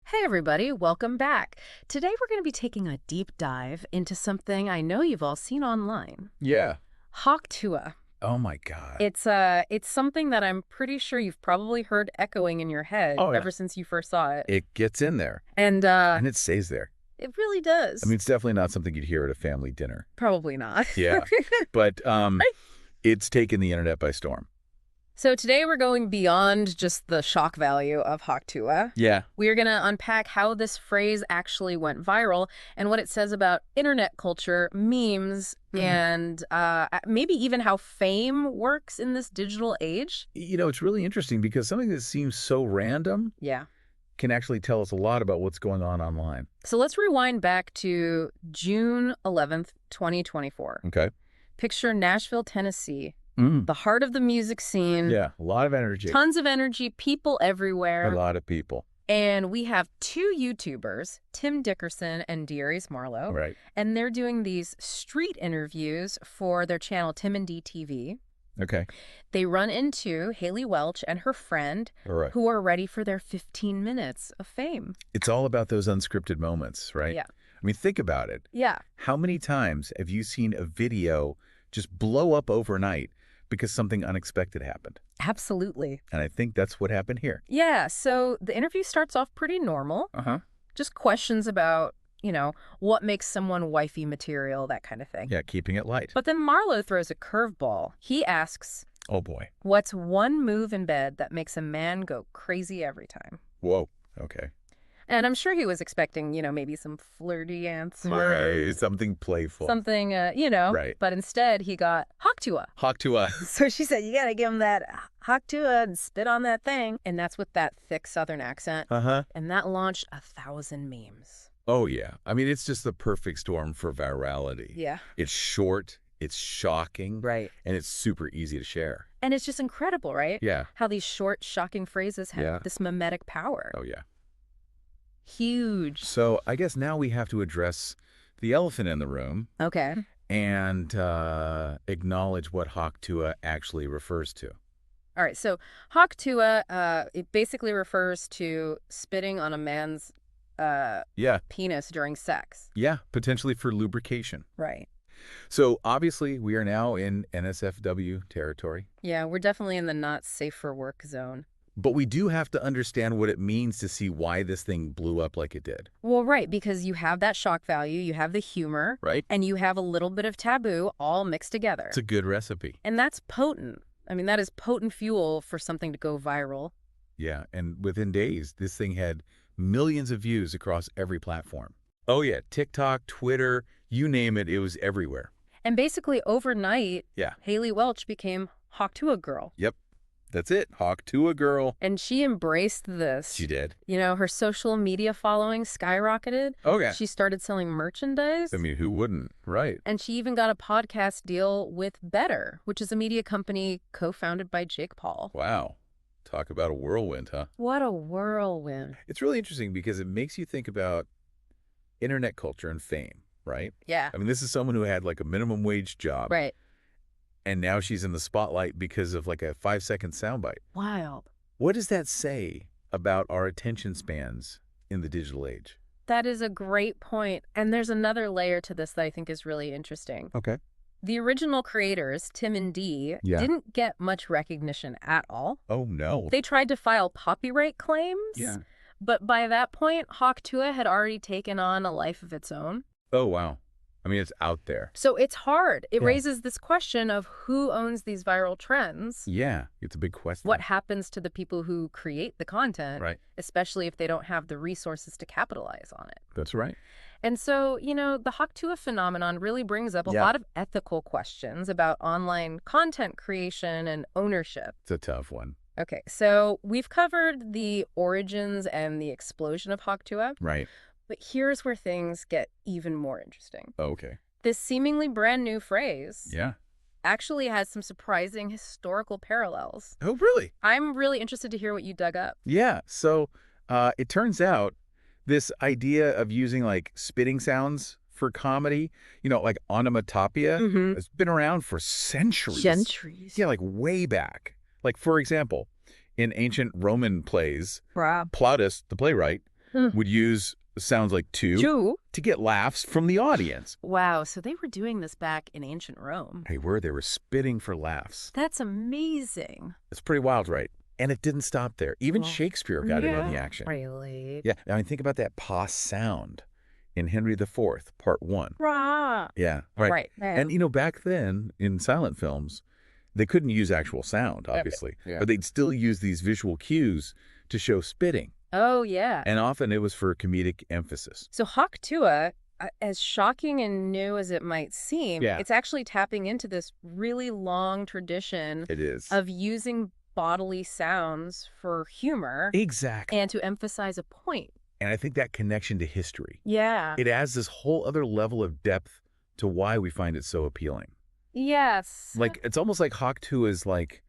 Hey everybody, welcome back. Today we're going to be taking a deep dive into something I know you've all seen online. Yeah. Tuah. Oh my God. It's something that I'm pretty sure you've probably heard echoing in your head Oh yeah. ever since you first saw it. It gets in there And and it stays there. it really does. I mean, it's definitely not something you'd hear at a family dinner. Probably not. Yeah. But it's taken the internet by storm. So today we're going beyond just the shock value of Tuah. Yeah. We are going to unpack how this phrase actually went viral and what it says about internet culture, memes, and maybe even how fame works in this digital age. You know, it's really interesting because something that seems so random can actually tell us a lot about what's going on online. So let's rewind back to June 11th, 2024. Okay. Picture Nashville, Tennessee. The heart of the music scene. Yeah, a lot of energy. Tons of energy, people everywhere. A lot of people. And we have two YouTubers, Tim Dickerson and Darius Marlowe. Right. And they're doing these street interviews for their channel, Tim and D TV. Okay. They run into Haley Welch and her friend, who are ready for their 15 minutes of fame. It's all about those unscripted moments, right? Yeah. I mean, think about it. Yeah. How many times have you seen a video just blow up overnight because something unexpected happened? Absolutely. And I think that's what happened here. Yeah, so the interview starts off pretty normal. Just questions about, what makes someone wifey material, that kind of thing. Yeah, keeping it light. But then Marlowe throws a curveball. He asks, oh boy, what's one move in bed that makes a man go crazy every time? Whoa, okay. And I'm sure he was expecting, maybe some flirty answer. Right, something playful. Something, Right. But instead, he got Tuah. Tuah. So she said, you got to give him that Tuah and spit on that thing. And that's with that thick Southern accent. And that launched 1,000 memes. Oh, yeah. I mean, it's just the perfect storm for virality. Yeah. It's short, it's shocking. Right. And it's super easy to share. And it's just incredible, right? Yeah. How these short, shocking phrases have this mimetic power. Oh, yeah. Huge. So I guess now we have to address the elephant in the room. Okay. And acknowledge what Tuah actually refers to. All right. So Tuah, it basically refers to spitting on a man's penis during sex. Yeah, potentially for lubrication. Right. So obviously we are now in NSFW territory. Yeah, we're definitely in the not safe for work zone. But we do have to understand what it means to see why this thing blew up like it did. Well, right, because you have that shock value, you have the humor, right, and you have a little bit of taboo all mixed together. It's a good recipe. And that's potent. I mean, that is potent fuel for something to go viral. Yeah, and within days, this thing had millions of views across every platform. Oh yeah, TikTok, Twitter, you name it, it was everywhere. And basically overnight, yeah, Haley Welch became Tuah girl. Yep. That's it. Tuah girl. And she embraced this. She did. Her social media following skyrocketed. Oh, yeah. She started selling merchandise. I mean, who wouldn't? Right. And she even got a podcast deal with Better, which is a media company co-founded by Jake Paul. Wow. Talk about a whirlwind, huh? What a whirlwind. It's really interesting because it makes you think about internet culture and fame, right? Yeah. I mean, this is someone who had like a minimum wage job. Right. And now she's in the spotlight because of like a 5-second soundbite. Wild. What does that say about our attention spans in the digital age? That is a great point. And there's another layer to this that I think is really interesting. Okay. The original creators, Tim and Dee, didn't get much recognition at all. Oh, no. They tried to file copyright claims. Yeah. But by that point, Tuah had already taken on a life of its own. Oh, wow. I mean, it's out there. So it's hard. It raises this question of who owns these viral trends. Yeah, it's a big question. What happens to the people who create the content, right, especially if they don't have the resources to capitalize on it? That's right. And so, the Tuah phenomenon really brings up a lot of ethical questions about online content creation and ownership. It's a tough one. Okay, so we've covered the origins and the explosion of Tuah. Right. But here's where things get even more interesting. Okay. This seemingly brand new phrase actually has some surprising historical parallels. Oh, really? I'm really interested to hear what you dug up. Yeah. So it turns out this idea of using like spitting sounds for comedy, like onomatopoeia, has been around for centuries. Centuries. Yeah, like way back. Like, for example, in ancient Roman plays, Plautus, the playwright, Mm. would use sounds like to Two? to get laughs from the audience. Wow, so they were doing this back in ancient Rome. They were spitting for laughs. That's amazing. It's pretty wild, right? And it didn't stop there. Even Well, Shakespeare got in on the action. Really? Yeah, I mean, think about that pause sound in Henry IV, Part 1. Rah. Yeah, right. Right. And, back then, in silent films, they couldn't use actual sound, obviously. Yeah. But they'd still use these visual cues to show spitting. Oh, yeah. And often it was for comedic emphasis. So Hawk Tuah, as shocking and new as it might seem, it's actually tapping into this really long tradition It is. of using bodily sounds for humor. Exactly. And to emphasize a point. And I think that connection to history, Yeah. it adds this whole other level of depth to why we find it so appealing. Yes. Like, it's almost like Hawk Tuah is like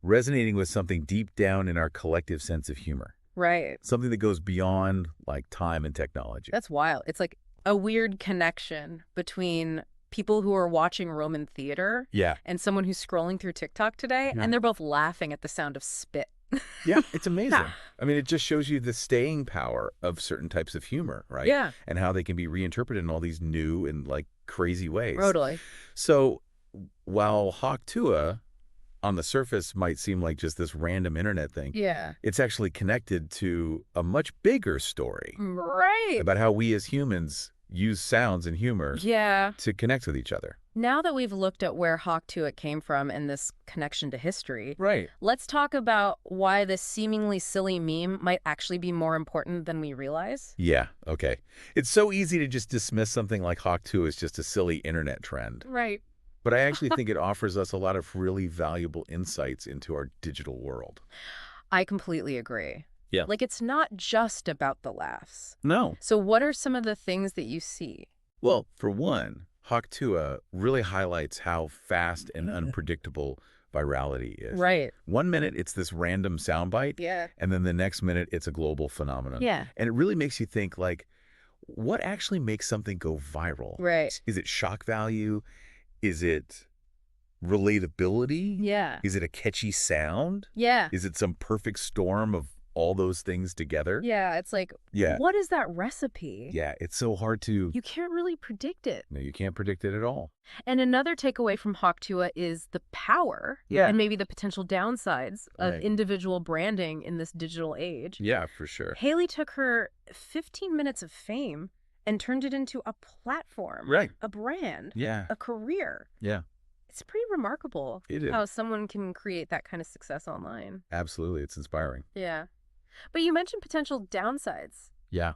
resonating with something deep down in our collective sense of humor. Right. Something that goes beyond like time and technology. That's wild. It's like a weird connection between people who are watching Roman theater and someone who's scrolling through TikTok today, and they're both laughing at the sound of spit. Yeah, it's amazing. I mean, it just shows you the staying power of certain types of humor, right? Yeah. And how they can be reinterpreted in all these new and like crazy ways. Totally. So while Hawk Tuah on the surface might seem like just this random internet thing, it's actually connected to a much bigger story. Right. About how we as humans use sounds and humor to connect with each other. Now that we've looked at where Hawk Tuah came from and this connection to history, Right. let's talk about why this seemingly silly meme might actually be more important than we realize. Yeah, okay. It's so easy to just dismiss something like Hawk Tuah as just a silly internet trend. Right. But I actually think it offers us a lot of really valuable insights into our digital world. I completely agree. Yeah. Like, it's not just about the laughs. No. So what are some of the things that you see? Well, for one, Hawk Tuah really highlights how fast and unpredictable virality is. Right. 1 minute, it's this random soundbite. Yeah. And then the next minute, it's a global phenomenon. Yeah. And it really makes you think, like, what actually makes something go viral? Right. Is it shock value? Is it relatability? Yeah. Is it a catchy sound? Yeah. Is it some perfect storm of all those things together? Yeah. It's like, what is that recipe? Yeah, it's so hard to... You can't really predict it. No, you can't predict it at all. And another takeaway from Hawk Tuah is the power and maybe the potential downsides of individual branding in this digital age. Yeah, for sure. Haley took her 15 minutes of fame and turned it into a platform, a brand, a career. Yeah. It's pretty remarkable how someone can create that kind of success online. Absolutely. It's inspiring. Yeah. But you mentioned potential downsides. Yeah.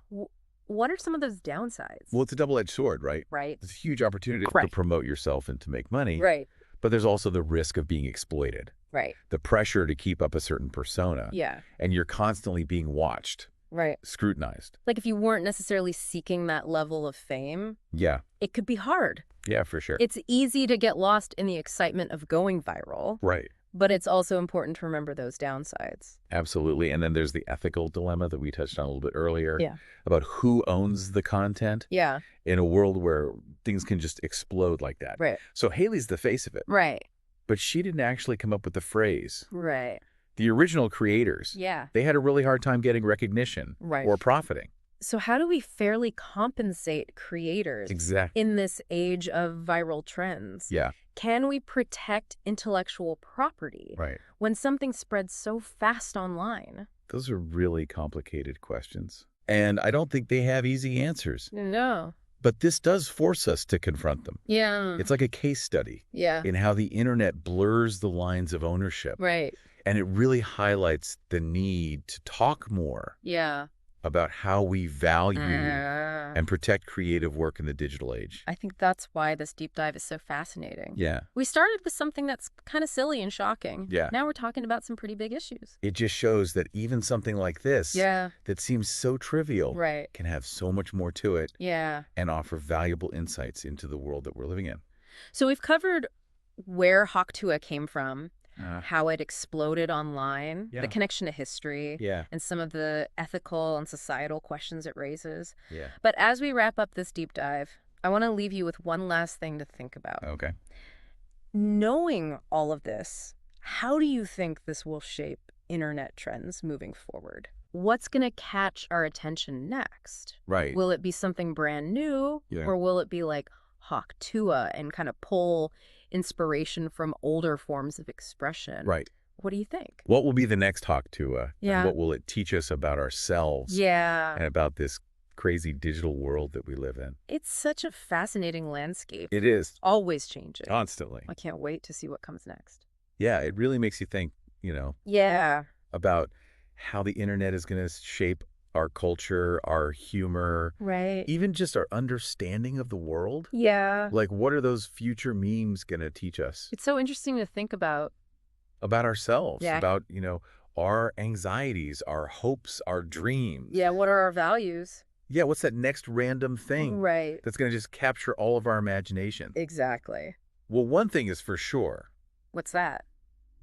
What are some of those downsides? Well, it's a double-edged sword, right? Right. It's a huge opportunity to promote yourself and to make money. Right. But there's also the risk of being exploited. Right. The pressure to keep up a certain persona. Yeah. And you're constantly being watched. Right. Scrutinized. Like if you weren't necessarily seeking that level of fame, it could be hard. Yeah, for sure. It's easy to get lost in the excitement of going viral. Right. But it's also important to remember those downsides. Absolutely. And then there's the ethical dilemma that we touched on a little bit earlier. Yeah. About who owns the content. Yeah. In a world where things can just explode like that. Right. So Haley's the face of it. Right. But she didn't actually come up with the phrase. Right. The original creators. Yeah. They had a really hard time getting recognition. Right. Or profiting. So how do we fairly compensate creators in this age of viral trends? Yeah. Can we protect intellectual property when something spreads so fast online? Those are really complicated questions. And I don't think they have easy answers. No. But this does force us to confront them. Yeah. It's like a case study in how the internet blurs the lines of ownership. Right. And it really highlights the need to talk more about how we value and protect creative work in the digital age. I think that's why this deep dive is so fascinating. Yeah. We started with something that's kind of silly and shocking. Yeah. Now we're talking about some pretty big issues. It just shows that even something like this that seems so trivial can have so much more to it and offer valuable insights into the world that we're living in. So we've covered where Hawk Tuah came from, how it exploded online, the connection to history, and some of the ethical and societal questions it raises. But as we wrap up this deep dive, I want to leave you with one last thing to think about. Okay. Knowing all of this, how do you think this will shape internet trends moving forward? what's going to catch our attention next? Right. Will it be something brand new? Yeah. Or will it be like Tuah and kind of pull inspiration from older forms of expression? Right. What do you think? What will be the next Tuah? Yeah. And what will it teach us about ourselves? Yeah. And about this crazy digital world that we live in? It's such a fascinating landscape. It is. Always changing. Constantly. I can't wait to see what comes next. Yeah, it really makes you think, Yeah. about how the internet is going to shape our culture, our humor, Right. even just our understanding of the world. Yeah. Like, what are those future memes going to teach us It's so interesting to think about. about ourselves, Yeah. about, our anxieties, our hopes, our dreams? Yeah, what are our values? Yeah, what's that next random thing Right. that's going to just capture all of our imagination? Exactly. Well, one thing is for sure. What's that?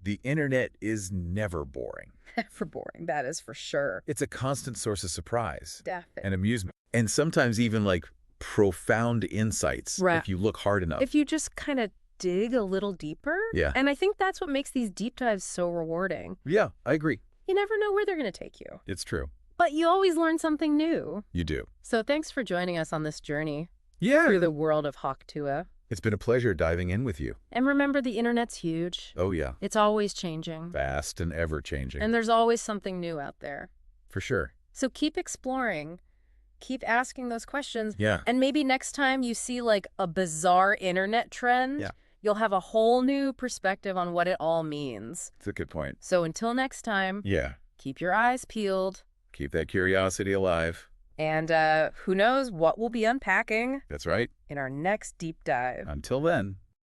The internet is never boring. For boring, that is for sure. It's a constant source of surprise Definitely. and amusement, and sometimes even like profound insights Right. if you look hard enough. If you just kind of dig a little deeper. Yeah. And I think that's what makes these deep dives so rewarding. Yeah, I agree. You never know where they're going to take you. It's true. But you always learn something new. You do. So thanks for joining us on this journey Yeah. through the world of Tuah. It's been a pleasure diving in with you. And remember, the internet's huge. Oh, yeah. It's always changing. Vast and ever-changing. And there's always something new out there. For sure. So keep exploring. Keep asking those questions. Yeah. And maybe next time you see like a bizarre internet trend, Yeah. you'll have a whole new perspective on what it all means. It's a good point. So until next time, Yeah. keep your eyes peeled. Keep that curiosity alive. And who knows what we'll be unpacking That's right. in our next deep dive. Until then.